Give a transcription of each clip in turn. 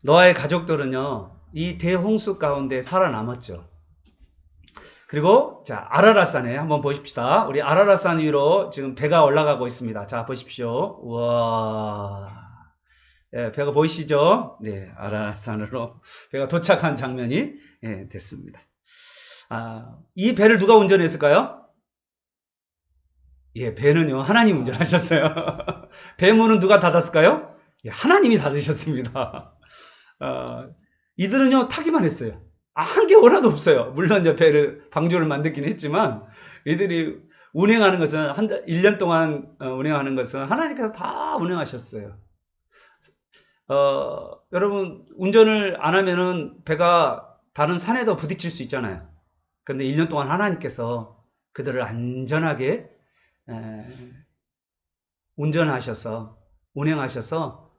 노아의 가족들은요, 이 대홍수 가운데 살아남았죠. 그리고 자, 아라랏산에 한번 보십시다. 우리 아라랏산 위로 지금 배가 올라가고 있습니다. 자, 보십시오. 우와. 예, 배가 보이시죠? 네, 아라랏산으로 배가 도착한 장면이 예, 됐습니다. 이 배를 누가 운전했을까요? 예, 배는요, 하나님 운전하셨어요. 배문은 누가 닫았을까요? 예, 하나님이 닫으셨습니다. 이들은요, 타기만 했어요. 한 게 하나도 없어요. 물론 이제 배를, 방주를 만들긴 했지만, 이들이 운행하는 것은, 1년 동안 운행하는 것은 하나님께서 다 운행하셨어요. 여러분, 운전을 안 하면은 배가 다른 산에도 부딪힐 수 있잖아요. 그런데 1년 동안 하나님께서 그들을 안전하게 운전하셔서, 운행하셔서,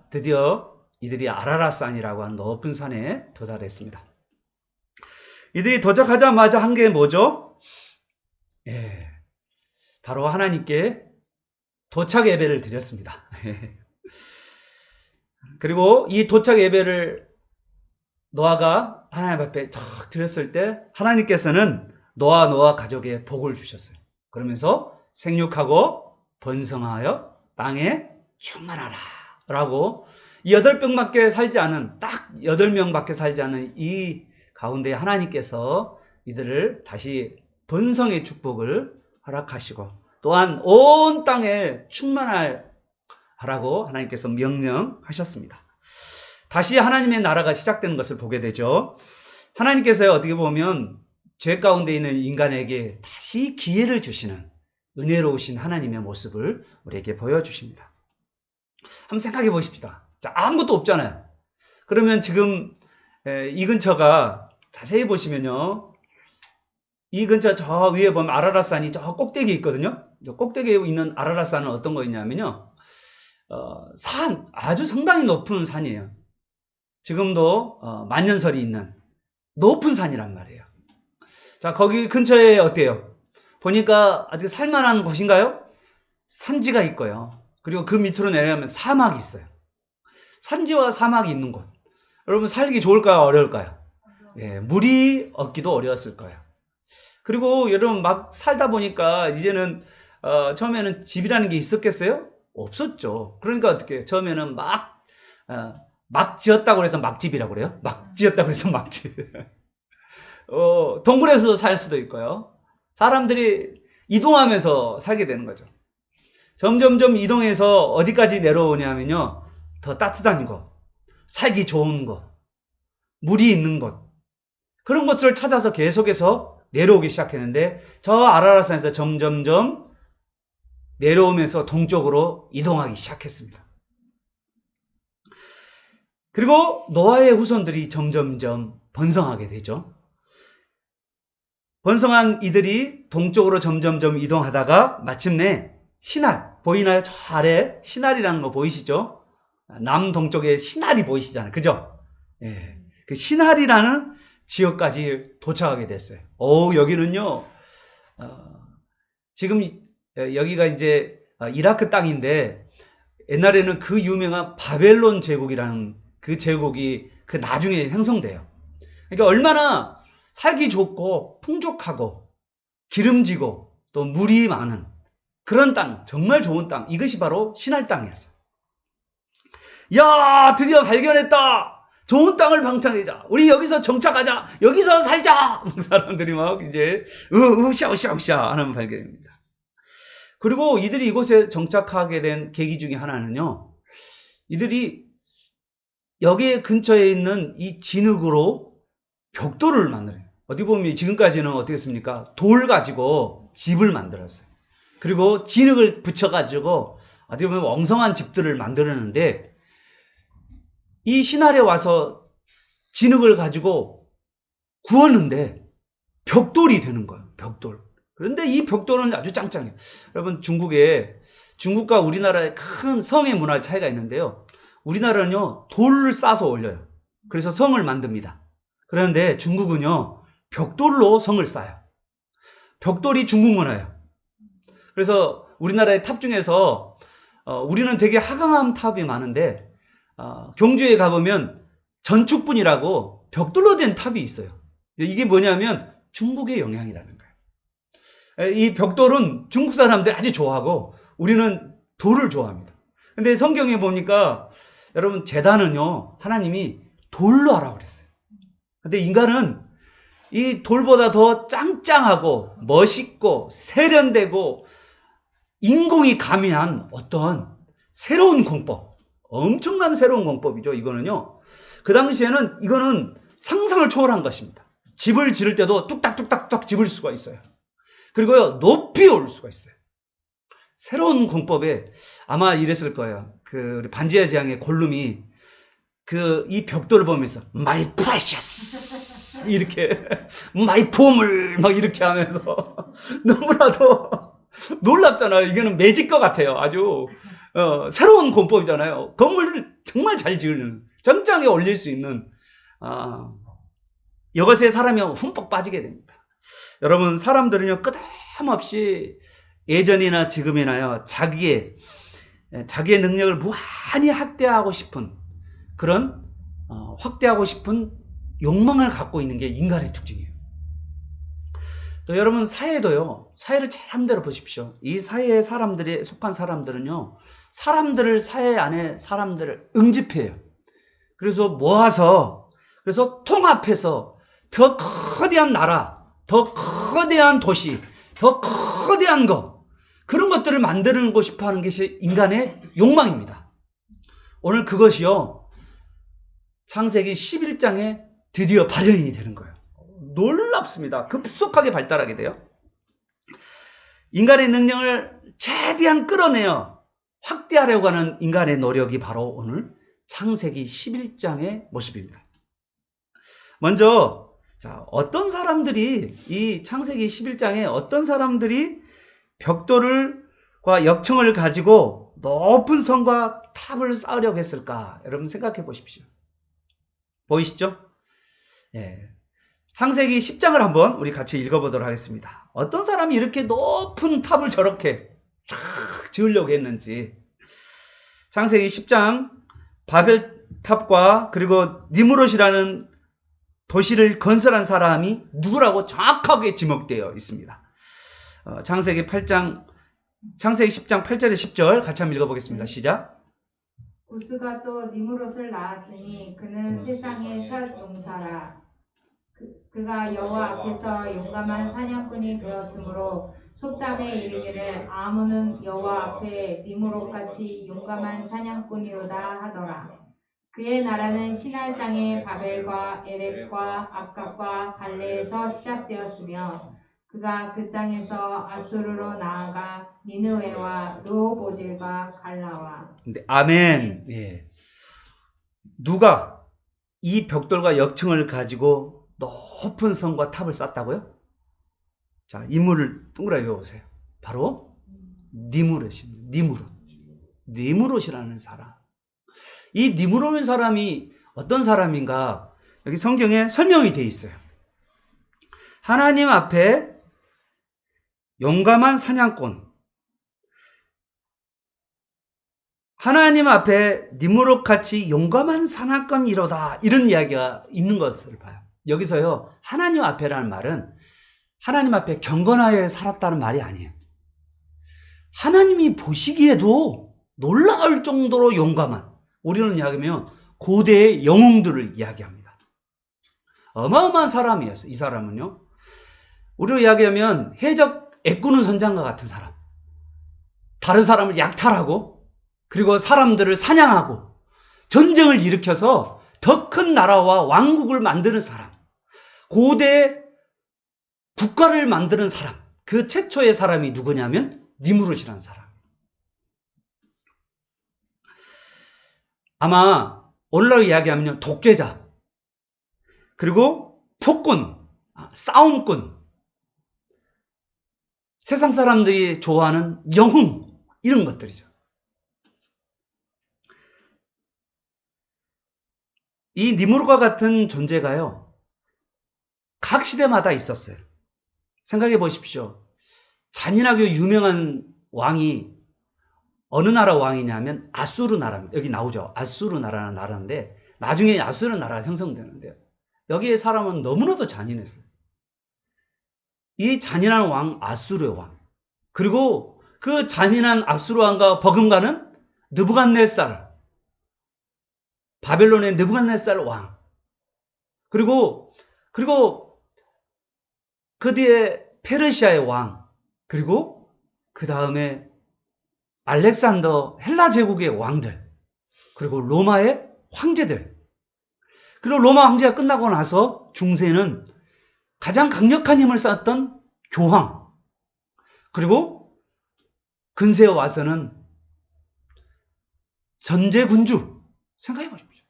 드디어 이들이 아라랏산이라고 하는 높은 산에 도달했습니다. 이들이 도착하자마자 한 게 뭐죠? 예, 바로 하나님께 도착 예배를 드렸습니다. 그리고 이 도착 예배를 노아가 하나님 앞에 탁 드렸을 때 하나님께서는 노아 가족에 복을 주셨어요. 그러면서 생육하고 번성하여 땅에 충만하라 라고 이 8명밖에 살지 않은 딱 8명밖에 살지 않은 이 가운데 하나님께서 이들을 다시 번성의 축복을 허락하시고 또한 온 땅에 충만하라고 하나님께서 명령하셨습니다. 다시 하나님의 나라가 시작되는 것을 보게 되죠. 하나님께서 어떻게 보면 죄 가운데 있는 인간에게 다시 기회를 주시는 은혜로우신 하나님의 모습을 우리에게 보여주십니다. 한번 생각해 보십시다. 자, 아무것도 없잖아요. 그러면 지금 이 근처가 자세히 보시면요. 이 근처 저 위에 보면 아라랏산이 저 꼭대기에 있거든요. 저 꼭대기에 있는 아라랏산은 어떤 거 있냐면요. 산, 아주 상당히 높은 산이에요. 지금도 만년설이 있는 높은 산이란 말이에요. 자, 거기 근처에 어때요? 보니까 아주 살만한 곳인가요? 산지가 있고요. 그리고 그 밑으로 내려가면 사막이 있어요. 산지와 사막이 있는 곳. 여러분 살기 좋을까요? 어려울까요? 예, 물이 얻기도 어려웠을 거예요. 그리고 여러분 막 살다 보니까 이제는 처음에는 집이라는 게 있었겠어요? 없었죠. 그러니까 어떻게 처음에는 막 지었다고 해서 막집이라고 그래요? 막 지었다고 해서 막집. 동굴에서 살 수도 있고요. 사람들이 이동하면서 살게 되는 거죠. 점점점 이동해서 어디까지 내려오냐면요. 더 따뜻한 곳, 살기 좋은 곳, 물이 있는 곳. 그런 것들을 찾아서 계속해서 내려오기 시작했는데 저 아라랏산에서 점점점 내려오면서 동쪽으로 이동하기 시작했습니다. 그리고 노아의 후손들이 점점점 번성하게 되죠. 번성한 이들이 동쪽으로 점점점 이동하다가 마침내 신할, 보이나요? 저 아래 신할이라는 거 보이시죠? 남동쪽에 신할이 보이시잖아요. 그죠? 예. 그 신할이라는 지역까지 도착하게 됐어요. 여기는요, 지금 여기가 이제 이라크 땅인데 옛날에는 그 유명한 바벨론 제국이라는 그 제국이 그 나중에 형성돼요. 그러니까 얼마나 살기 좋고 풍족하고 기름지고 또 물이 많은 그런 땅, 정말 좋은 땅, 이것이 바로 신할 땅이었어요. 야, 드디어 발견했다. 좋은 땅을 방창하자. 우리 여기서 정착하자. 여기서 살자. 사람들이 막 이제 으쌰 하는 발견입니다. 그리고 이들이 이곳에 정착하게 된 계기 중에 하나는요. 이들이 여기 근처에 있는 이 진흙으로 벽돌을 만들어요. 어디 보면 지금까지는 어떻게 했습니까? 돌 가지고 집을 만들었어요. 그리고 진흙을 붙여가지고 어떻게 보면 엉성한 집들을 만들었는데 이 신할에 와서 진흙을 가지고 구웠는데 벽돌이 되는 거예요. 벽돌. 그런데 이 벽돌은 아주 짱짱해요. 여러분 중국과 우리나라의 큰 성의 문화 차이가 있는데요. 우리나라는요 돌을 싸서 올려요. 그래서 성을 만듭니다. 그런데 중국은요 벽돌로 성을 쌓아요. 벽돌이 중국 문화예요. 그래서 우리나라의 탑 중에서 우리는 되게 하강한 탑이 많은데 경주에 가보면 전축분이라고 벽돌로 된 탑이 있어요. 이게 뭐냐면 중국의 영향이라는 거예요. 이 벽돌은 중국 사람들이 아주 좋아하고 우리는 돌을 좋아합니다. 근데 성경에 보니까 여러분 제단은요 하나님이 돌로 하라고 그랬어요. 근데 인간은 이 돌보다 더 짱짱하고 멋있고 세련되고 인공이 가미한 어떤 새로운 공법, 엄청난 새로운 공법이죠. 이거는요. 그 당시에는 이거는 상상을 초월한 것입니다. 집을 지을 때도 뚝딱뚝딱뚝딱 집을 수가 있어요. 그리고요 높이 올 수가 있어요. 새로운 공법에 아마 이랬을 거예요. 우리 반지의 제왕의 골룸이 이 벽돌을 보면서 My precious 이렇게 My 보물 막 이렇게 하면서 너무나도 놀랍잖아요. 이거는 매직과 같아요. 아주 새로운 공법이잖아요. 건물을 정말 잘 지으는 정장에 올릴 수 있는 이것에 사람이 흠뻑 빠지게 됩니다. 여러분 사람들은요 끝없이 예전이나 지금이나요 자기의 능력을 무한히 확대하고 싶은 그런 확대하고 싶은 욕망을 갖고 있는 게 인간의 특징이에요. 또 여러분 사회도요. 사회를 잘 함대로 보십시오. 이 사회에 사람들이 속한 사람들은요. 사회 안에 사람들을 응집해요. 그래서 모아서 그래서 통합해서 더 거대한 나라, 더 거대한 도시, 더 거대한 그런 것들을 만들고 싶어 하는 것이 인간의 욕망입니다. 오늘 그것이요. 창세기 11장에 드디어 발현이 되는 거예요. 놀랍습니다. 급속하게 발달하게 돼요. 인간의 능력을 최대한 끌어내어 확대하려고 하는 인간의 노력이 바로 오늘 창세기 11장의 모습입니다. 먼저 어떤 사람들이 이 창세기 11장에 어떤 사람들이 벽돌과 역청을 가지고 높은 성과 탑을 쌓으려고 했을까? 여러분 생각해 보십시오. 보이시죠? 예. 창세기 10장을 한번 우리 같이 읽어보도록 하겠습니다. 어떤 사람이 이렇게 높은 탑을 저렇게 쫙 지으려고 했는지. 창세기 10장 바벨탑과 그리고 니무롯이라는 도시를 건설한 사람이 누구라고 정확하게 지목되어 있습니다. 창세기 10장 8절에 10절 같이 한번 읽어보겠습니다. 시작. 우스가 또 니무롯을 낳았으니 그는 세상의 첫 용사라. 그가 여호와 앞에서 용감한 사냥꾼이 되었으므로 속담에 이르기를 아문은 여호와 앞에 니무롯같이 용감한 사냥꾼이로다 하더라. 그의 나라는 시날 땅의 바벨과 에렉과 압각과 갈레에서 시작되었으며 그가 그 땅에서 아수르로 나아가 니느웨와 르호보딜과 갈라와. 아멘. 예. 누가 이 벽돌과 역청을 가지고 높은 성과 탑을 쌓았다고요? 자, 인물을 동그라미 외워보세요. 바로 니무롯입니다. 니무롯이라는 사람. 이 니무롯이라는 사람이 어떤 사람인가? 여기 성경에 설명이 되어 있어요. 하나님 앞에 용감한 사냥꾼. 하나님 앞에 니무롯같이 용감한 사냥꾼이로다. 이런 이야기가 있는 것을 봐요. 여기서요. 하나님 앞에라는 말은 하나님 앞에 경건하게 살았다는 말이 아니에요. 하나님이 보시기에도 놀라울 정도로 용감한, 우리는 이야기하면 고대의 영웅들을 이야기합니다. 어마어마한 사람이었어요. 이 사람은요. 우리로 이야기하면 해적 애꾸는 선장과 같은 사람. 다른 사람을 약탈하고 그리고 사람들을 사냥하고 전쟁을 일으켜서 더 큰 나라와 왕국을 만드는 사람. 고대 국가를 만드는 사람. 그 최초의 사람이 누구냐면 니무롯이라는 사람. 아마 오늘날로 이야기하면 독재자, 그리고 폭군, 싸움꾼, 세상 사람들이 좋아하는 영웅, 이런 것들이죠. 이 니무롯과 같은 존재가요, 각 시대마다 있었어요. 생각해 보십시오. 잔인하게 유명한 왕이 어느 나라 왕이냐면 아수르 나라입니다. 여기 나오죠. 아수르 나라는 나라인데 나중에 아수르 나라가 형성되는데요. 여기에 사람은 너무나도 잔인했어요. 이 잔인한 왕 아수르 왕, 그리고 그 잔인한 아수르 왕과 버금가는 느부갓네살, 바벨론의 느부갓네살 왕, 그리고 그 뒤에 페르시아의 왕, 그리고 그 다음에 알렉산더 헬라 제국의 왕들, 그리고 로마의 황제들. 그리고 로마 황제가 끝나고 나서 중세는 가장 강력한 힘을 쌓았던 교황, 그리고 근세에 와서는 전제군주. 생각해 보십시오.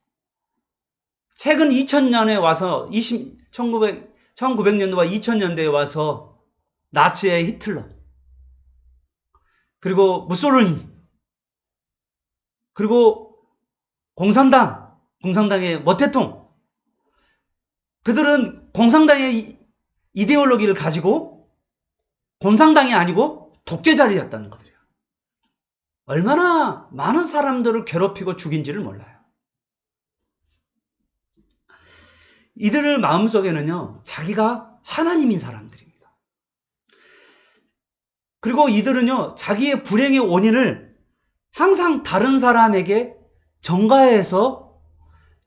최근 2000년에 와서 1900년대와 2000년대에 와서 나치의 히틀러, 그리고 무솔리니, 그리고 공산당의 모태통. 그들은 공산당의 이데올로기를 가지고 공산당이 아니고 독재자들이었다는 거예요. 얼마나 많은 사람들을 괴롭히고 죽인지를 몰라요. 이들의 마음속에는요, 자기가 하나님인 사람들입니다. 그리고 이들은요, 자기의 불행의 원인을 항상 다른 사람에게 전가해서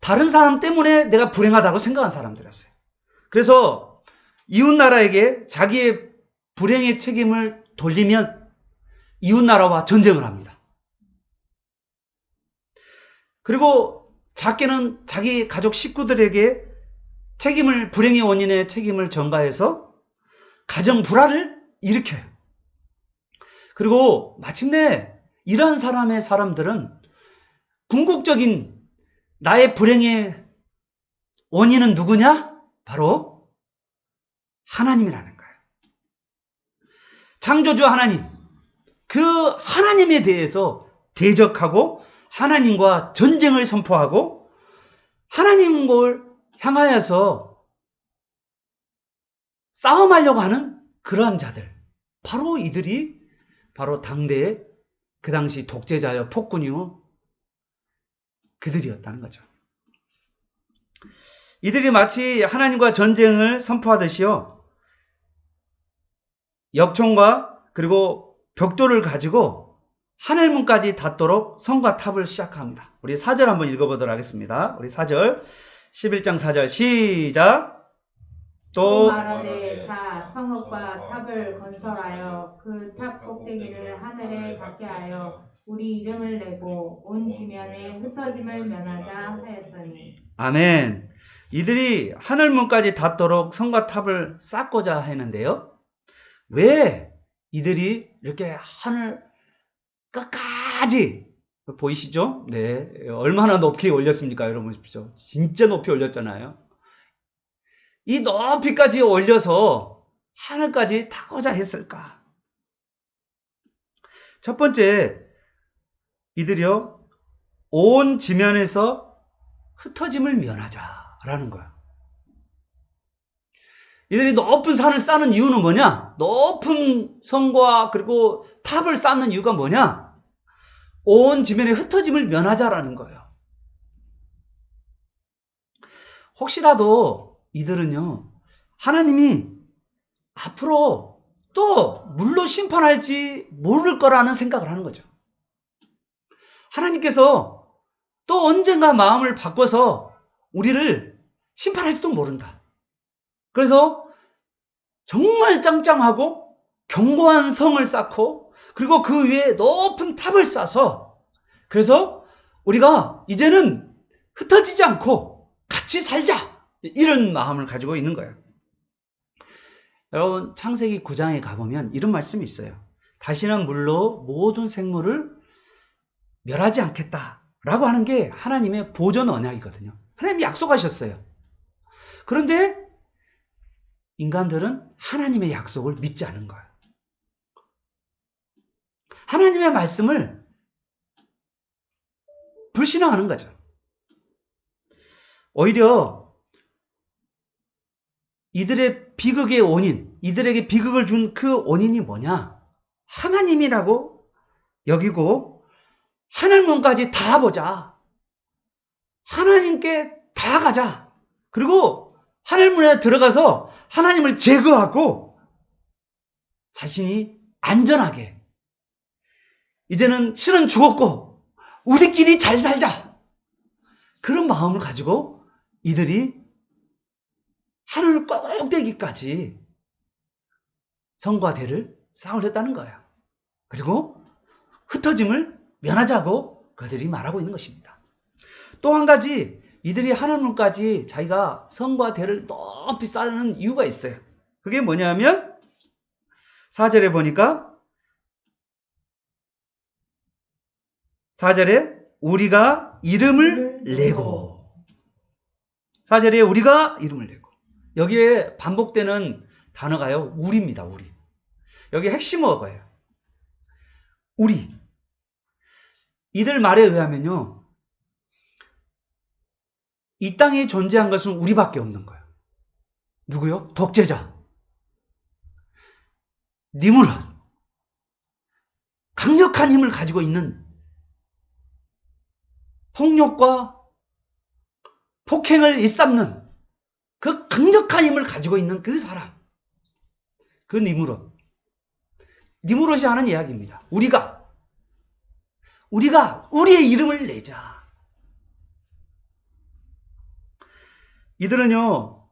다른 사람 때문에 내가 불행하다고 생각한 사람들이었어요. 그래서 이웃나라에게 자기의 불행의 책임을 돌리면 이웃나라와 전쟁을 합니다. 그리고 작게는 자기 가족 식구들에게 불행의 원인의 책임을 전가해서 가정 불화를 일으켜요. 그리고 마침내 이런 사람들은 궁극적인 나의 불행의 원인은 누구냐? 바로 하나님이라는 거예요. 창조주 하나님, 그 하나님에 대해서 대적하고 하나님과 전쟁을 선포하고 하나님을 향하여서 싸움하려고 하는 그러한 자들, 바로 이들이 바로 당대의 그 당시 독재자여 폭군이요 그들이었다는 거죠. 이들이 마치 하나님과 전쟁을 선포하듯이요, 역총과 그리고 벽돌을 가지고 하늘문까지 닿도록 성과 탑을 시작합니다. 우리 4절 한번 읽어보도록 하겠습니다. 우리 4절, 11장 4절 시작. 또 말하되 자 성읍과 탑을 건설하여 그 탑 꼭대기를 하늘에 닿게 하여 우리 이름을 내고 온 지면에 흩어짐을 면하자 하였더니. 아멘. 이들이 하늘문까지 닿도록 성과 탑을 쌓고자 했는데요, 왜 이들이 이렇게 하늘 끝까지, 보이시죠? 네, 얼마나 높이 올렸습니까? 여러분 보십시오. 진짜 높이 올렸잖아요. 이 높이까지 올려서 하늘까지 타고자 했을까? 첫 번째, 이들이요, 온 지면에서 흩어짐을 면하자라는 거야. 이들이 높은 산을 쌓는 이유는 뭐냐? 높은 성과 그리고 탑을 쌓는 이유가 뭐냐? 온 지면에 흩어짐을 면하자라는 거예요. 혹시라도 이들은요, 하나님이 앞으로 또 물로 심판할지 모를 거라는 생각을 하는 거죠. 하나님께서 또 언젠가 마음을 바꿔서 우리를 심판할지도 모른다. 그래서 정말 짱짱하고 견고한 성을 쌓고 그리고 그 위에 높은 탑을 쌓아서, 그래서 우리가 이제는 흩어지지 않고 같이 살자, 이런 마음을 가지고 있는 거예요. 여러분, 창세기 9장에 가보면 이런 말씀이 있어요. 다시는 물로 모든 생물을 멸하지 않겠다라고 하는 게 하나님의 보전 언약이거든요. 하나님이 약속하셨어요. 그런데 인간들은 하나님의 약속을 믿지 않은 거예요. 하나님의 말씀을 불신앙하는 거죠. 오히려 이들의 비극의 원인, 이들에게 비극을 준 그 원인이 뭐냐? 하나님이라고 여기고 하늘문까지 닿아보자. 하나님께 다 가자. 그리고 하늘 문에 들어가서 하나님을 제거하고 자신이 안전하게, 이제는 신은 죽었고 우리끼리 잘 살자, 그런 마음을 가지고 이들이 하늘 꼭대기까지 성과 대를 쌓으렸다는 거예요. 그리고 흩어짐을 면하자고 그들이 말하고 있는 것입니다. 또 한 가지, 이들이 하나님까지 자기가 성과 대를 높이 쌓는 이유가 있어요. 그게 뭐냐면 4절에 보니까, 4절에 우리가 이름을 내고, 4절에 우리가 이름을 내고, 여기에 반복되는 단어가요, 우리입니다. 우리. 여기 핵심어가예요. 우리. 이들 말에 의하면요, 이 땅에 존재한 것은 우리밖에 없는 거예요. 누구요? 독재자, 니무롯, 강력한 힘을 가지고 있는, 폭력과 폭행을 일삼는 그 강력한 힘을 가지고 있는 그 사람, 그 니무롯. 니무롯이 하는 이야기입니다. 우리가 우리의 이름을 내자. 이들은요,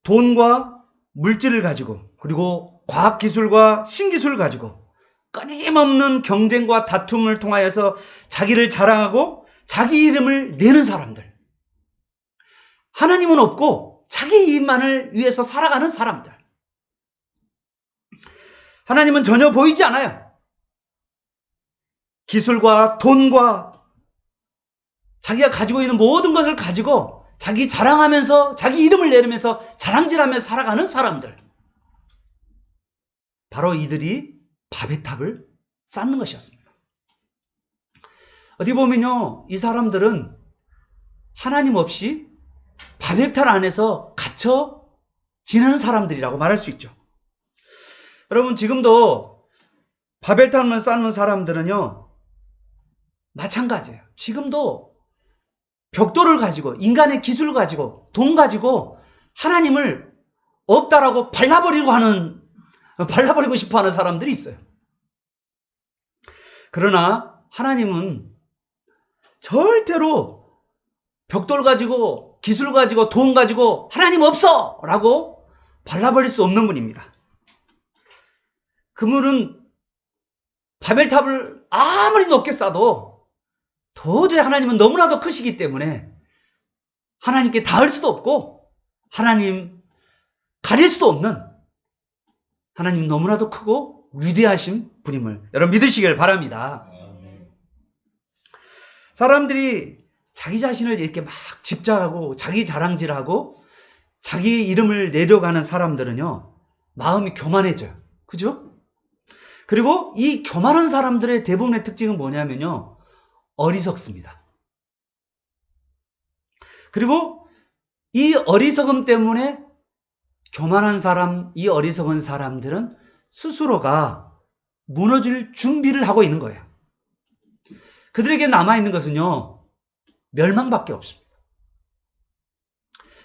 돈과 물질을 가지고, 그리고 과학기술과 신기술을 가지고 끊임없는 경쟁과 다툼을 통하여서 자기를 자랑하고 자기 이름을 내는 사람들. 하나님은 없고 자기 이익만을 위해서 살아가는 사람들. 하나님은 전혀 보이지 않아요. 기술과 돈과 자기가 가지고 있는 모든 것을 가지고 자기 자랑하면서, 자기 이름을 내리면서 자랑질하면서 살아가는 사람들. 바로 이들이 바벨 탑을 쌓는 것이었습니다. 어디 보면요, 이 사람들은 하나님 없이 바벨 탑 안에서 갇혀 지내는 사람들이라고 말할 수 있죠. 여러분, 지금도 바벨 탑을 쌓는 사람들은요, 마찬가지예요. 지금도 벽돌을 가지고, 인간의 기술을 가지고, 돈 가지고 하나님을 없다라고 발라버리고 싶어 하는 사람들이 있어요. 그러나 하나님은 절대로 벽돌 가지고, 기술 가지고, 돈 가지고 하나님 없어! 라고 발라버릴 수 없는 분입니다. 그분은 바벨탑을 아무리 높게 쌓아도 도저히 하나님은 너무나도 크시기 때문에 하나님께 닿을 수도 없고 하나님 가릴 수도 없는, 하나님 너무나도 크고 위대하신 분임을 여러분 믿으시길 바랍니다. 사람들이 자기 자신을 이렇게 막 집착하고 자기 자랑질하고 자기 이름을 내려가는 사람들은요, 마음이 교만해져요. 그죠? 그리고 이 교만한 사람들의 대부분의 특징은 뭐냐면요, 어리석습니다. 그리고 이 어리석음 때문에 교만한 사람, 이 어리석은 사람들은 스스로가 무너질 준비를 하고 있는 거예요. 그들에게 남아있는 것은요, 멸망밖에 없습니다.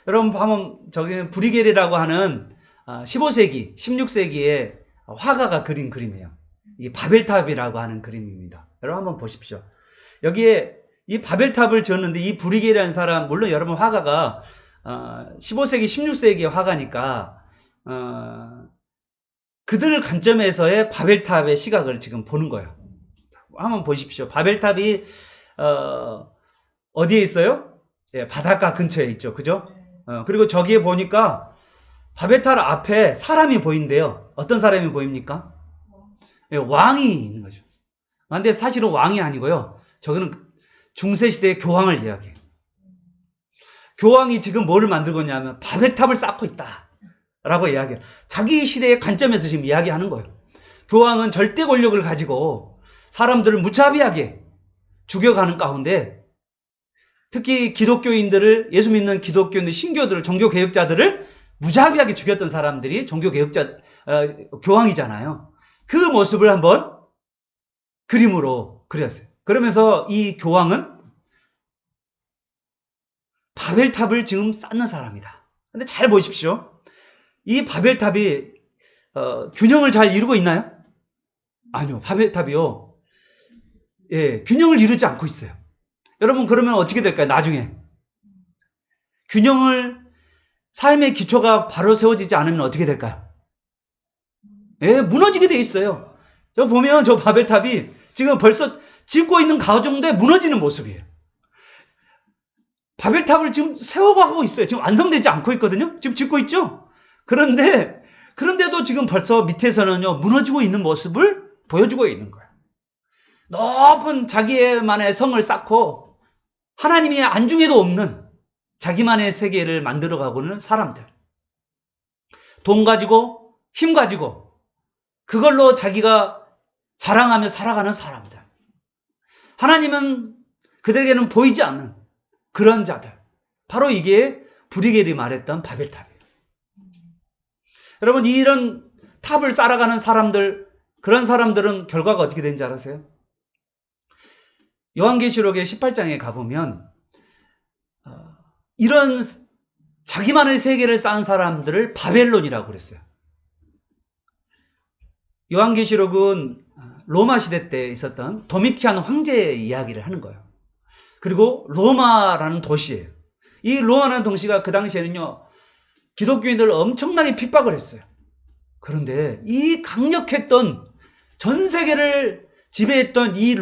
여러분, 한번 저기 브리겔이라고 하는 15세기, 16세기에 화가가 그린 그림이에요. 이 바벨탑이라고 하는 그림입니다. 여러분 한번 보십시오. 여기에 이 바벨탑을 지었는데, 이 브리겔이라는 사람, 물론 여러분 화가가 15세기, 16세기의 화가니까 그들 관점에서의 바벨탑의 시각을 지금 보는 거예요. 한번 보십시오. 바벨탑이 어디에 있어요? 예, 바닷가 근처에 있죠. 그죠? 그리고 저기에 보니까 바벨탑 앞에 사람이 보인대요. 어떤 사람이 보입니까? 예, 왕이 있는 거죠. 근데 사실은 왕이 아니고요, 저거는 중세시대의 교황을 이야기해요. 교황이 지금 뭐를 만들고 있냐면 바벨탑을 쌓고 있다 라고 이야기해요. 자기 시대의 관점에서 지금 이야기하는 거예요. 교황은 절대 권력을 가지고 사람들을 무차별하게 죽여가는 가운데, 특히 기독교인들을, 예수 믿는 기독교인들, 신교들을, 종교개혁자들을 무자비하게 죽였던 사람들이 교황이잖아요. 그 모습을 한번 그림으로 그렸어요. 그러면서 이 교황은 바벨탑을 지금 쌓는 사람이다. 근데 잘 보십시오. 이 바벨탑이 균형을 잘 이루고 있나요? 아니요. 바벨탑이요. 예, 균형을 이루지 않고 있어요. 여러분 그러면 어떻게 될까요? 나중에 삶의 기초가 바로 세워지지 않으면 어떻게 될까요? 예, 무너지게 돼 있어요. 저 보면 저 바벨탑이 지금 벌써 짓고 있는 가정도에 무너지는 모습이에요. 바벨탑을 지금 세워가고 있어요. 지금 완성되지 않고 있거든요. 지금 짓고 있죠? 그런데도 지금 벌써 밑에서는요, 무너지고 있는 모습을 보여주고 있는 거예요. 높은 자기만의 성을 쌓고 하나님이 안중에도 없는 자기만의 세계를 만들어가고는 사람들. 돈 가지고, 힘 가지고, 그걸로 자기가 자랑하며 살아가는 사람들. 하나님은 그들에게는 보이지 않는 그런 자들. 바로 이게 브리겔이 말했던 바벨탑이에요. 여러분, 이런 탑을 쌓아가는 사람들, 그런 사람들은 결과가 어떻게 되는지 알아세요? 요한계시록의 18장에 가보면 이런 자기만의 세계를 쌓은 사람들을 바벨론이라고 그랬어요. 요한계시록은 로마 시대 때 있었던 도미티안 황제의 이야기를 하는 거예요. 그리고 로마라는 도시예요. 이 로마라는 도시가 그 당시에는요, 기독교인들을 엄청나게 핍박을 했어요. 그런데 이 강력했던 전 세계를 지배했던 이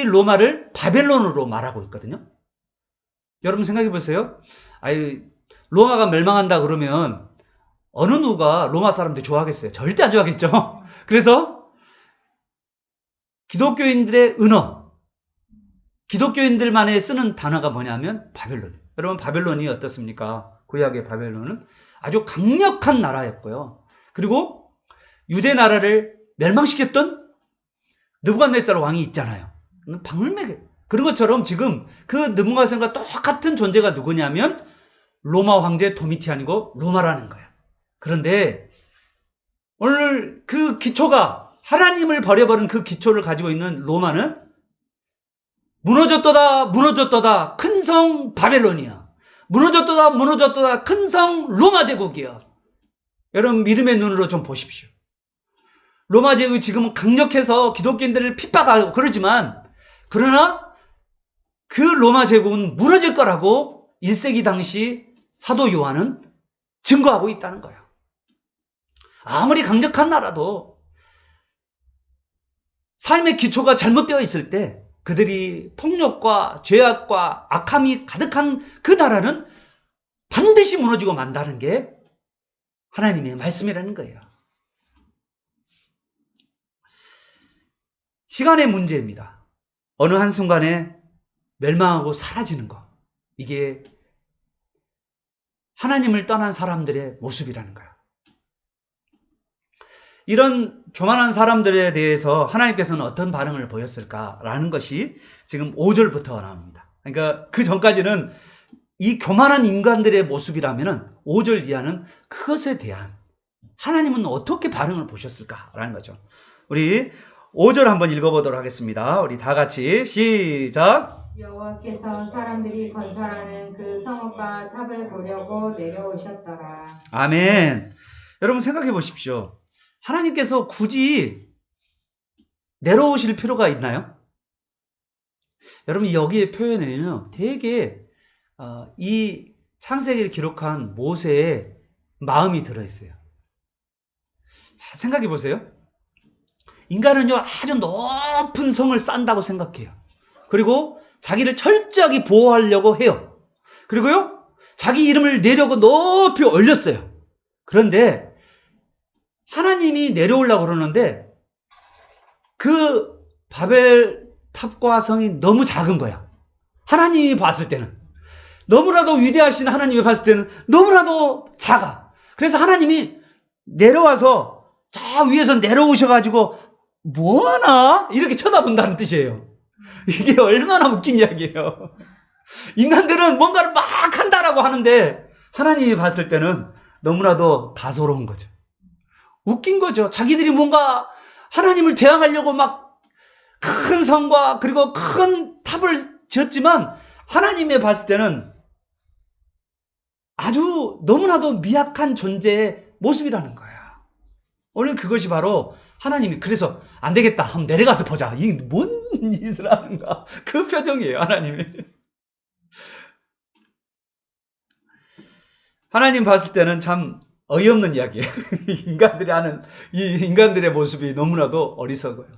로마를 바벨론으로 말하고 있거든요. 여러분 생각해 보세요. 로마가 멸망한다 그러면 어느 누가 로마 사람들 좋아하겠어요? 절대 안 좋아하겠죠. 그래서 기독교인들의 은어, 기독교인들만의 쓰는 단어가 뭐냐면 바벨론. 여러분 바벨론이 어떻습니까? 구약의 바벨론은 아주 강력한 나라였고요. 그리고 유대 나라를 멸망시켰던 느부갓네살 왕이 있잖아요. 박물맥 그런 것처럼 지금 그 느부갓네살과 똑같은 존재가 누구냐면 로마 황제 도미티안이고 로마라는 거예요. 그런데 오늘 그 기초가 하나님을 버려버린 그 기초를 가지고 있는 로마는 무너졌도다 큰 성 바벨론이야. 무너졌도다 큰 성 로마 제국이야. 여러분 믿음의 눈으로 좀 보십시오. 로마 제국이 지금은 강력해서 기독교인들을 핍박하고 그러나 그 로마 제국은 무너질 거라고 1세기 당시 사도 요한은 증거하고 있다는 거예요. 아무리 강력한 나라도 삶의 기초가 잘못되어 있을 때 그들이 폭력과 죄악과 악함이 가득한 그 나라는 반드시 무너지고 만다는 게 하나님의 말씀이라는 거예요. 시간의 문제입니다. 어느 한순간에 멸망하고 사라지는 것. 이게 하나님을 떠난 사람들의 모습이라는 거예요. 이런 교만한 사람들에 대해서 하나님께서는 어떤 반응을 보였을까라는 것이 지금 5절부터 나옵니다. 그러니까 그 전까지는 이 교만한 인간들의 모습이라면 5절 이하는 그것에 대한 하나님은 어떻게 반응을 보셨을까라는 거죠. 우리 5절 한번 읽어보도록 하겠습니다. 우리 다 같이 시작. 여호와께서 사람들이 건설하는 그 성읍과 탑을 보려고 내려오셨더라. 아멘. 여러분 생각해 보십시오. 하나님께서 굳이 내려오실 필요가 있나요? 여러분 여기의 표현에는요, 되게 이 창세기를 기록한 모세의 마음이 들어있어요. 자, 생각해 보세요. 인간은요 아주 높은 성을 쌓는다고 생각해요. 그리고 자기를 철저하게 보호하려고 해요. 그리고요 자기 이름을 내려고 높이 올렸어요. 그런데 하나님이 내려오려고 그러는데 그 바벨탑과 성이 너무 작은 거야. 하나님이 봤을 때는. 너무나도 위대하신 하나님이 봤을 때는 너무나도 작아. 그래서 하나님이 내려와서 저 위에서 내려오셔가지고 뭐하나? 이렇게 쳐다본다는 뜻이에요. 이게 얼마나 웃긴 이야기예요. 인간들은 뭔가를 막 한다라고 하는데 하나님이 봤을 때는 너무나도 가소로운 거죠. 웃긴 거죠. 자기들이 뭔가 하나님을 대항하려고 막 큰 성과 그리고 큰 탑을 지었지만 하나님의 봤을 때는 아주 너무나도 미약한 존재의 모습이라는 거야. 오늘 그것이 바로 하나님이 그래서 안 되겠다 한번 내려가서 보자. 이게 뭔 짓을 하는가. 그 표정이에요. 하나님이. 하나님 봤을 때는 참 어이없는 이야기예요. 인간들이 하는 이 인간들의 모습이 너무나도 어리석어요.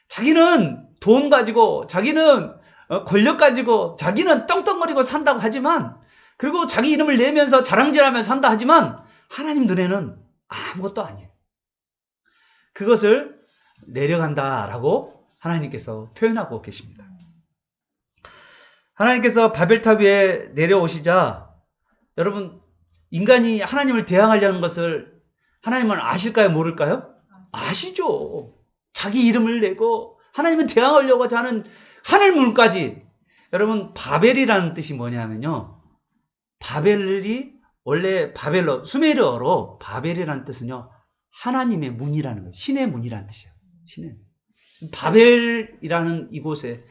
자기는 돈 가지고 자기는 권력 가지고 자기는 떵떵거리고 산다고 하지만 그리고 자기 이름을 내면서 자랑질하면서 산다 하지만 하나님 눈에는 아무것도 아니에요. 그것을 내려간다라고 하나님께서 표현하고 계십니다. 하나님께서 바벨탑 위에 내려오시자 여러분 인간이 하나님을 대항하려는 것을 하나님은 아실까요? 모를까요? 아시죠. 자기 이름을 내고 하나님은 대항하려고 하는 하늘문까지. 여러분 바벨이라는 뜻이 뭐냐면요. 바벨이 원래 바벨로 수메르어로 바벨이라는 뜻은요. 하나님의 문이라는 거예요. 신의 문이라는 뜻이에요. 신의. 바벨이라는 이곳에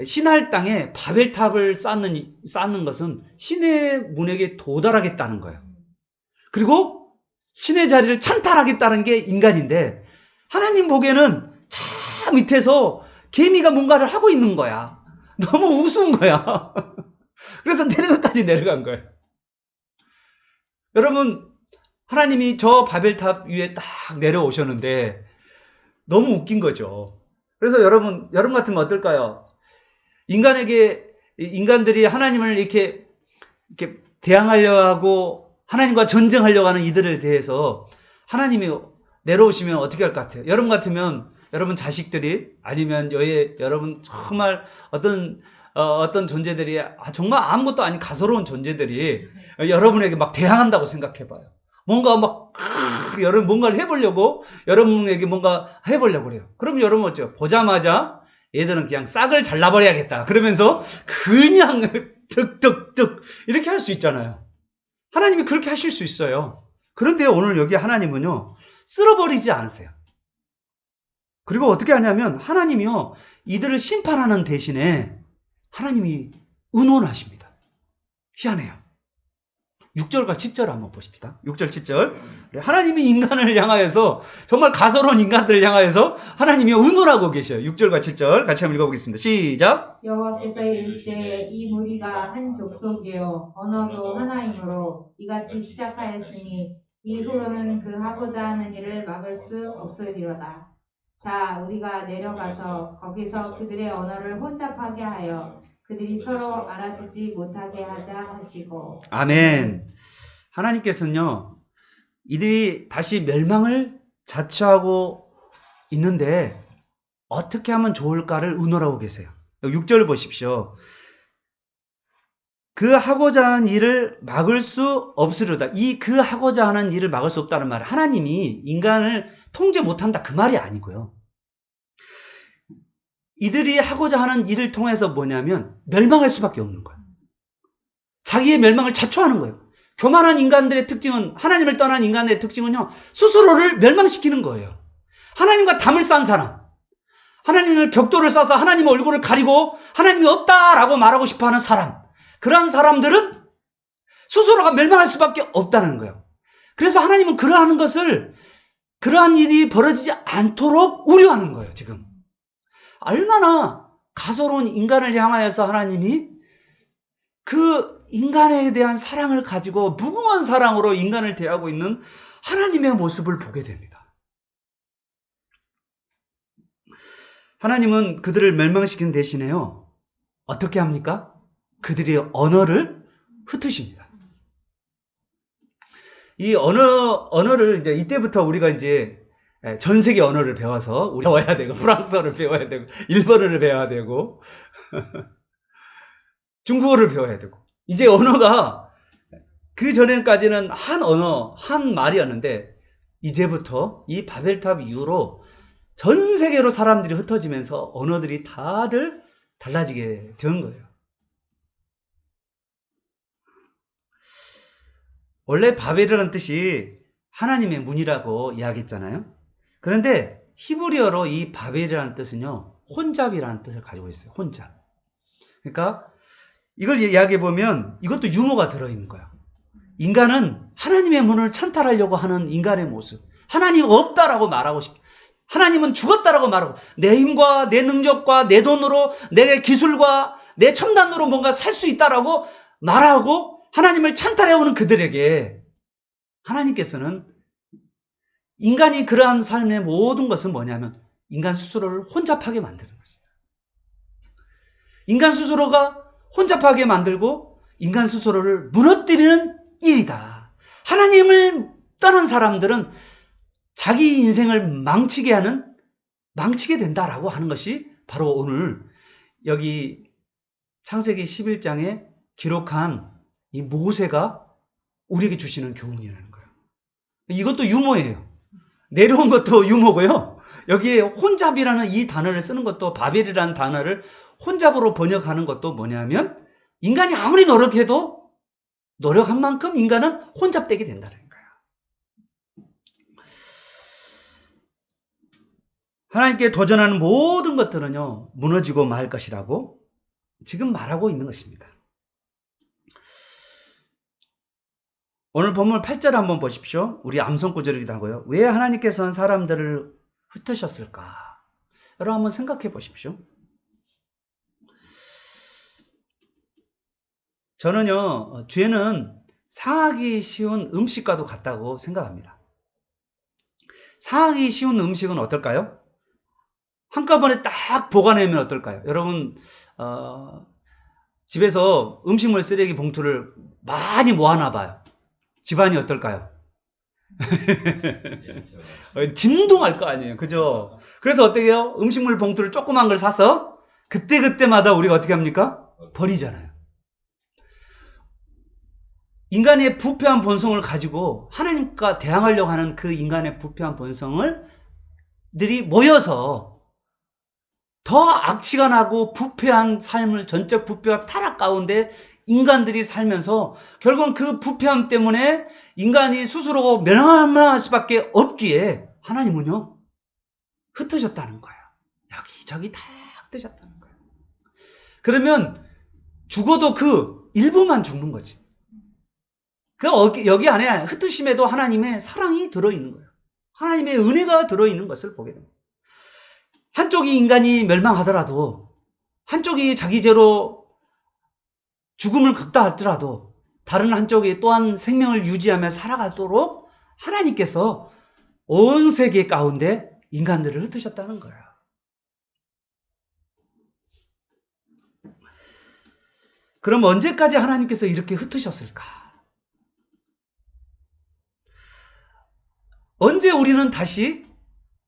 신할 땅에 바벨탑을 쌓는 것은 신의 문에게 도달하겠다는 거예요. 그리고 신의 자리를 찬탈하겠다는 게 인간인데 하나님 보기에는 저 밑에서 개미가 뭔가를 하고 있는 거야. 너무 우스운 거야. 그래서 내려가까지 내려간 거예요. 여러분 하나님이 저 바벨탑 위에 딱 내려오셨는데 너무 웃긴 거죠. 그래서 여러분 같으면 어떨까요? 인간들이 하나님을 이렇게 대항하려 하고 하나님과 전쟁하려고 하는 이들에 대해서 하나님이 내려오시면 어떻게 할 것 같아요? 여러분 같으면 여러분 자식들이 아니면 여러분 정말 어떤 존재들이 정말 아무것도 아닌 가소로운 존재들이 여러분에게 막 대항한다고 생각해 봐요. 뭔가 여러분 뭔가를 해보려고 여러분에게 뭔가 해보려고 그래요. 그럼 여러분 어쩌요? 보자마자 얘들은 그냥 싹을 잘라버려야겠다. 그러면서 그냥 득득득 이렇게 할 수 있잖아요. 하나님이 그렇게 하실 수 있어요. 그런데 오늘 여기 하나님은요. 쓸어버리지 않으세요. 그리고 어떻게 하냐면 하나님이요. 이들을 심판하는 대신에 하나님이 은원하십니다. 희한해요. 6절과 7절 한번 보십시다. 6절, 7절. 하나님이 인간을 향하여서 정말 가소로운 인간들을 향하여서 하나님이 은원하고 계셔요. 6절과 7절 같이 한번 읽어보겠습니다. 시작. 여호와께서 이르시되 이 무리가 한 족속이요 언어도 하나이므로 이같이 시작하였으니 이후로는 그 하고자 하는 일을 막을 수 없으리로다. 자 우리가 내려가서 거기서 그들의 언어를 혼잡하게 하여 그들이 서로 알아듣지 못하게 하자 하시고. 아멘. 하나님께서는요. 이들이 다시 멸망을 자처하고 있는데 어떻게 하면 좋을까를 의논하고 계세요. 6절 보십시오. 그 하고자 하는 일을 막을 수 없으리로다. 그 하고자 하는 일을 막을 수 없다는 말은 하나님이 인간을 통제 못한다 그 말이 아니고요. 이들이 하고자 하는 일을 통해서 뭐냐면 멸망할 수밖에 없는 거예요. 자기의 멸망을 자초하는 거예요. 교만한 인간들의 특징은 하나님을 떠난 인간들의 특징은요. 스스로를 멸망시키는 거예요. 하나님과 담을 쌓은 사람. 하나님을 벽돌을 쌓아서 하나님 얼굴을 가리고 하나님이 없다라고 말하고 싶어하는 사람. 그러한 사람들은 스스로가 멸망할 수밖에 없다는 거예요. 그래서 하나님은 그러한 일이 벌어지지 않도록 우려하는 거예요. 지금. 얼마나 가소로운 인간을 향하여서 하나님이 그 인간에 대한 사랑을 가지고 무궁한 사랑으로 인간을 대하고 있는 하나님의 모습을 보게 됩니다. 하나님은 그들을 멸망시키는 대신에요. 어떻게 합니까? 그들의 언어를 흩으십니다. 이 언어를 이제 이때부터 우리가 이제 전 세계 언어를 배워서 우리 배워야 되고 프랑스어를 배워야 되고 일본어를 배워야 되고 중국어를 배워야 되고 이제 언어가 그 전에까지는 한 말이었는데 이제부터 이 바벨탑 이후로 전 세계로 사람들이 흩어지면서 언어들이 다들 달라지게 된 거예요. 원래 바벨이라는 뜻이 하나님의 문이라고 이야기했잖아요. 그런데 히브리어로 이 바벨이라는 뜻은요. 혼잡이라는 뜻을 가지고 있어요. 혼잡. 그러니까 이걸 이야기해 보면 이것도 유머가 들어있는 거야. 인간은 하나님의 문을 찬탈하려고 하는 인간의 모습. 하나님 없다라고 말하고 싶어. 하나님은 죽었다라고 말하고 내 힘과 내 능력과 내 돈으로 내 기술과 내 첨단으로 뭔가 살 수 있다라고 말하고 하나님을 찬탈해오는 그들에게 하나님께서는 인간이 그러한 삶의 모든 것은 뭐냐면 인간 스스로를 혼잡하게 만드는 것이다. 인간 스스로가 혼잡하게 만들고 인간 스스로를 무너뜨리는 일이다. 하나님을 떠난 사람들은 자기 인생을 망치게 된다라고 하는 것이 바로 오늘 여기 창세기 11장에 기록한 이 모세가 우리에게 주시는 교훈이라는 거예요. 이것도 유머예요. 내려온 것도 유머고요. 여기에 혼잡이라는 이 단어를 쓰는 것도 바벨이라는 단어를 혼잡으로 번역하는 것도 뭐냐면 인간이 아무리 노력해도 노력한 만큼 인간은 혼잡되게 된다는 거예요. 하나님께 도전하는 모든 것들은요, 무너지고 말 것이라고 지금 말하고 있는 것입니다. 오늘 본문 8절 한번 보십시오. 우리 암송 구절이기도 하고요. 왜 하나님께서는 사람들을 흩으셨을까? 여러분 한번 생각해 보십시오. 저는요, 죄는 상하기 쉬운 음식과도 같다고 생각합니다. 상하기 쉬운 음식은 어떨까요? 한꺼번에 딱 보관하면 어떨까요? 여러분 집에서 음식물 쓰레기 봉투를 많이 모아놔 봐요. 집안이 어떨까요? 진동할 거 아니에요. 그죠? 그래서 어떻게 해요? 음식물 봉투를 조그만 걸 사서 그때그때마다 우리가 어떻게 합니까? 버리잖아요. 인간의 부패한 본성을 가지고 하나님과 대항하려고 하는 그 인간의 부패한 본성들이 모여서 더 악취가 나고 부패한 삶을 전적 부패와 타락 가운데 인간들이 살면서 결국은 그 부패함 때문에 인간이 스스로 멸망할 수밖에 없기에 하나님은요 흩어졌다는 거예요. 여기저기 다 흩어졌다는 거예요. 그러면 죽어도 그 일부만 죽는 거지. 여기 안에 흩으심에도 하나님의 사랑이 들어있는 거예요. 하나님의 은혜가 들어있는 것을 보게 됩니다. 한쪽이 인간이 멸망하더라도 한쪽이 자기 죄로 죽음을 극다하더라도 다른 한쪽이 또한 생명을 유지하며 살아가도록 하나님께서 온 세계 가운데 인간들을 흩으셨다는 거예요. 그럼 언제까지 하나님께서 이렇게 흩으셨을까? 언제 우리는 다시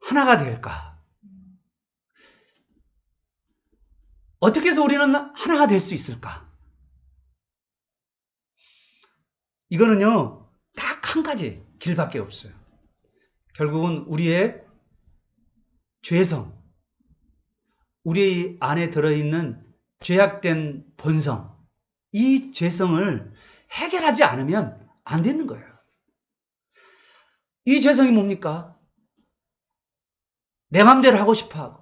하나가 될까? 어떻게 해서 우리는 하나가 될 수 있을까? 이거는요, 딱 한 가지 길밖에 없어요. 결국은 우리의 죄성, 우리 안에 들어있는 죄악된 본성, 이 죄성을 해결하지 않으면 안 되는 거예요. 이 죄성이 뭡니까? 내 맘대로 하고 싶어 하고,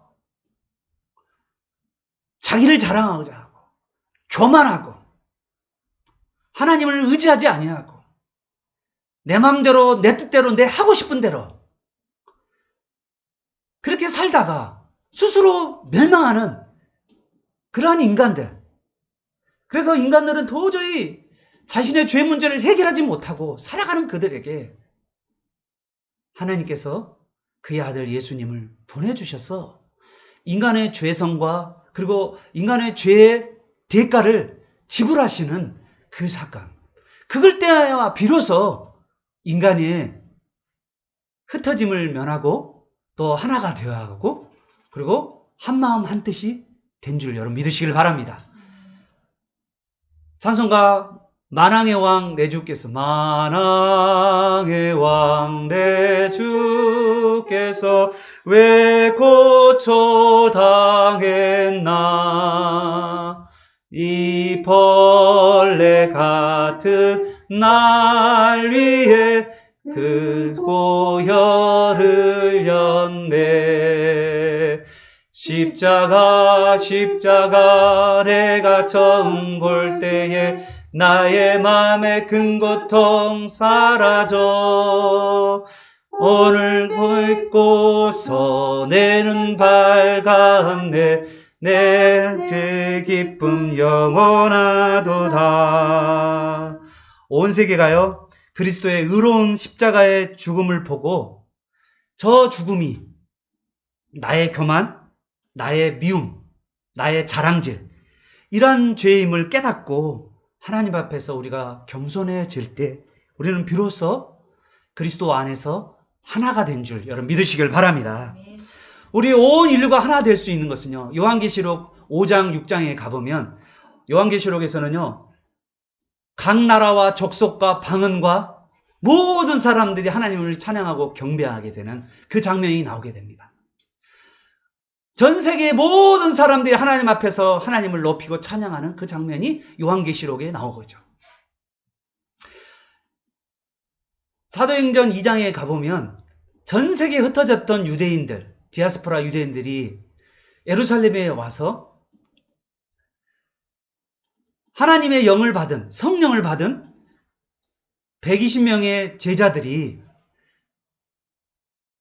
자기를 자랑하고자 하고, 교만하고, 하나님을 의지하지 아니하고, 내 맘대로, 내 뜻대로, 내 하고 싶은 대로 그렇게 살다가 스스로 멸망하는 그러한 인간들. 그래서 인간들은 도저히 자신의 죄 문제를 해결하지 못하고 살아가는 그들에게 하나님께서 그의 아들 예수님을 보내주셔서 인간의 죄성과 그리고 인간의 죄의 대가를 지불하시는 그 사건. 그걸 때야 비로소 인간이 흩어짐을 면하고 또 하나가 되어야 하고 그리고 한마음 한뜻이 된 줄 여러분 믿으시길 바랍니다. 찬송가 만왕의 왕 내 주께서 만왕의 왕 내 주께서 왜 고초당했나 이 벌레 같은 날 위해 그 보혈을 흘렸네 십자가 십자가 내가 처음 볼 때에 나의 맘의 큰 고통 사라져 오늘 믿고서 내는 밝았네 내 그 기쁨 영원하도다. 온 세계가요 그리스도의 의로운 십자가의 죽음을 보고 저 죽음이 나의 교만, 나의 미움, 나의 자랑질 이러한 죄임을 깨닫고 하나님 앞에서 우리가 겸손해질 때 우리는 비로소 그리스도 안에서 하나가 된 줄 여러분 믿으시길 바랍니다. 우리 온 인류가 하나 될 수 있는 것은요 요한계시록 5장 6장에 가보면 요한계시록에서는요 각 나라와 족속과 방언과 모든 사람들이 하나님을 찬양하고 경배하게 되는 그 장면이 나오게 됩니다. 전 세계의 모든 사람들이 하나님 앞에서 하나님을 높이고 찬양하는 그 장면이 요한계시록에 나오거죠. 사도행전 2장에 가보면 전 세계에 흩어졌던 유대인들, 디아스포라 유대인들이 예루살렘에 와서 하나님의 영을 받은, 성령을 받은 120명의 제자들이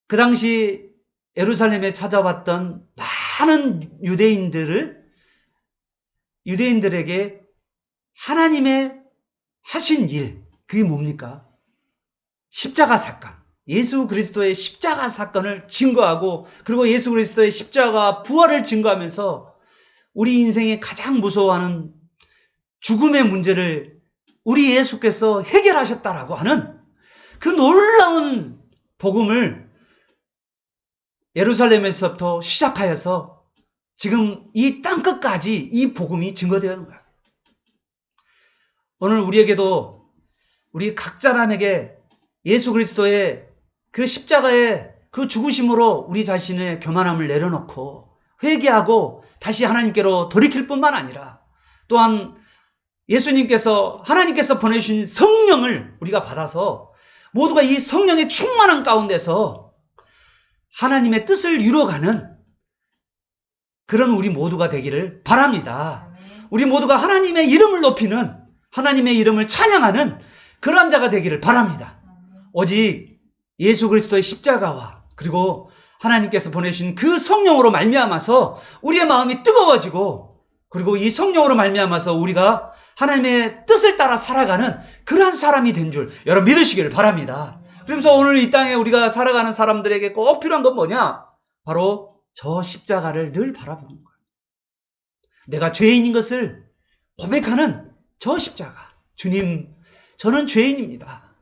그 당시 예루살렘에 찾아왔던 많은 유대인들에게 하나님의 하신 일, 그게 뭡니까? 십자가 사건. 예수 그리스도의 십자가 사건을 증거하고 그리고 예수 그리스도의 십자가 부활을 증거하면서 우리 인생에 가장 무서워하는 죽음의 문제를 우리 예수께서 해결하셨다라고 하는 그 놀라운 복음을 예루살렘에서부터 시작하여서 지금 이 땅끝까지 이 복음이 증거되는 거야. 오늘 우리에게도 우리 각 사람에게 예수 그리스도의 그 십자가의 그 죽으심으로 우리 자신의 교만함을 내려놓고 회개하고 다시 하나님께로 돌이킬 뿐만 아니라 또한 하나님께서 보내주신 성령을 우리가 받아서 모두가 이 성령의 충만한 가운데서 하나님의 뜻을 이루어가는 그런 우리 모두가 되기를 바랍니다. 우리 모두가 하나님의 이름을 높이는 하나님의 이름을 찬양하는 그러한 자가 되기를 바랍니다. 오직 예수 그리스도의 십자가와 그리고 하나님께서 보내신 그 성령으로 말미암아서 우리의 마음이 뜨거워지고 그리고 이 성령으로 말미암아서 우리가 하나님의 뜻을 따라 살아가는 그러한 사람이 된 줄 여러분 믿으시기를 바랍니다. 그러면서 오늘 이 땅에 우리가 살아가는 사람들에게 꼭 필요한 건 뭐냐? 바로 저 십자가를 늘 바라보는 거예요. 내가 죄인인 것을 고백하는 저 십자가. 주님, 저는 죄인입니다.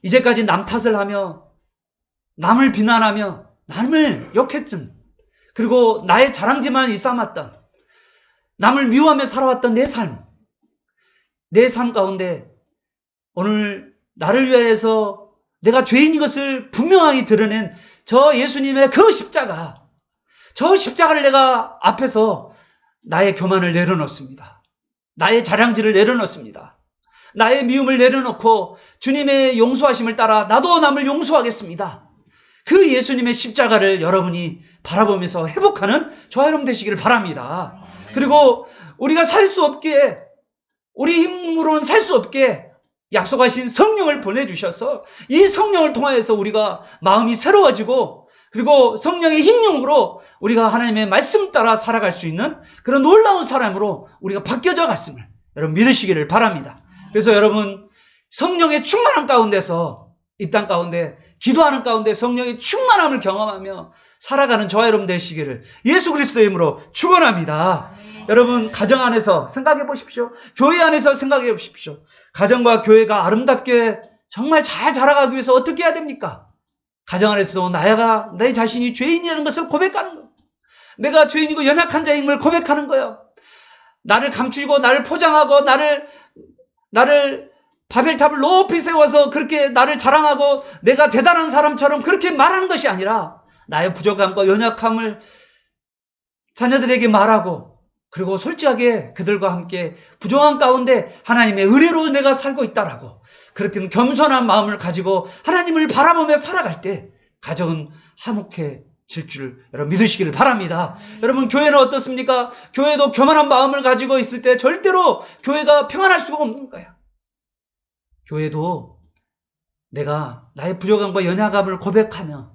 이제까지 남 탓을 하며 남을 비난하며 남을 욕했던 그리고 나의 자랑지만 일삼았던 남을 미워하며 살아왔던 내 삶 가운데 오늘 나를 위해서 내가 죄인인 것을 분명하게 드러낸 저 예수님의 그 십자가, 저 십자가를 내가 앞에서 나의 교만을 내려놓습니다. 나의 자랑질을 내려놓습니다. 나의 미움을 내려놓고 주님의 용서하심을 따라 나도 남을 용서하겠습니다. 그 예수님의 십자가를 여러분이 바라보면서 회복하는 저와 여러분 되시기를 바랍니다. 그리고 우리가 살 수 없게, 우리 힘으로는 살 수 없게 약속하신 성령을 보내주셔서 이 성령을 통하여서 우리가 마음이 새로워지고 그리고 성령의 힘용으로 우리가 하나님의 말씀 따라 살아갈 수 있는 그런 놀라운 사람으로 우리가 바뀌어져 갔음을 여러분 믿으시기를 바랍니다. 그래서 여러분 성령의 충만함 가운데서 이 땅 가운데 기도하는 가운데 성령의 충만함을 경험하며 살아가는 저와 여러분 되시기를 예수 그리스도의 이름으로 축원합니다. 여러분 가정 안에서 생각해 보십시오. 교회 안에서 생각해 보십시오. 가정과 교회가 아름답게 정말 잘 자라가기 위해서 어떻게 해야 됩니까? 가정 안에서도 내 자신이 죄인이라는 것을 고백하는 거예요. 내가 죄인이고 연약한 자임을 고백하는 거예요. 나를 감추고 나를 포장하고 나를 바벨탑을 높이 세워서 그렇게 나를 자랑하고 내가 대단한 사람처럼 그렇게 말하는 것이 아니라 나의 부족함과 연약함을 자녀들에게 말하고 그리고 솔직하게 그들과 함께 부정한 가운데 하나님의 은혜로 내가 살고 있다라고 그렇게 겸손한 마음을 가지고 하나님을 바라보며 살아갈 때 가정은 화목해져 줄 여러분 믿으시기를 바랍니다. 여러분 교회는 어떻습니까? 교회도 교만한 마음을 가지고 있을 때 절대로 교회가 평안할 수가 없는 거예요. 교회도 내가 나의 부족함과 연약함을 고백하며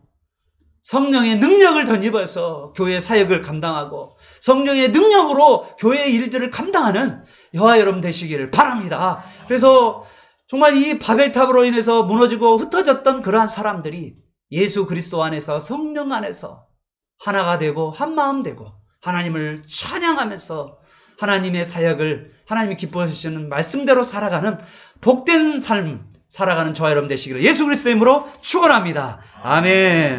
성령의 능력을 덧입어서 교회 사역을 감당하고 성령의 능력으로 교회의 일들을 감당하는 여호와 여러분 되시기를 바랍니다. 그래서 정말 이 바벨탑으로 인해서 무너지고 흩어졌던 그러한 사람들이 예수 그리스도 안에서 성령 안에서 하나가 되고 한마음 되고 하나님을 찬양하면서 하나님의 사역을 하나님이 기뻐하시는 말씀대로 살아가는 복된 삶 살아가는 저와 여러분 되시기를 예수 그리스도의 이름으로 축원합니다. 아멘.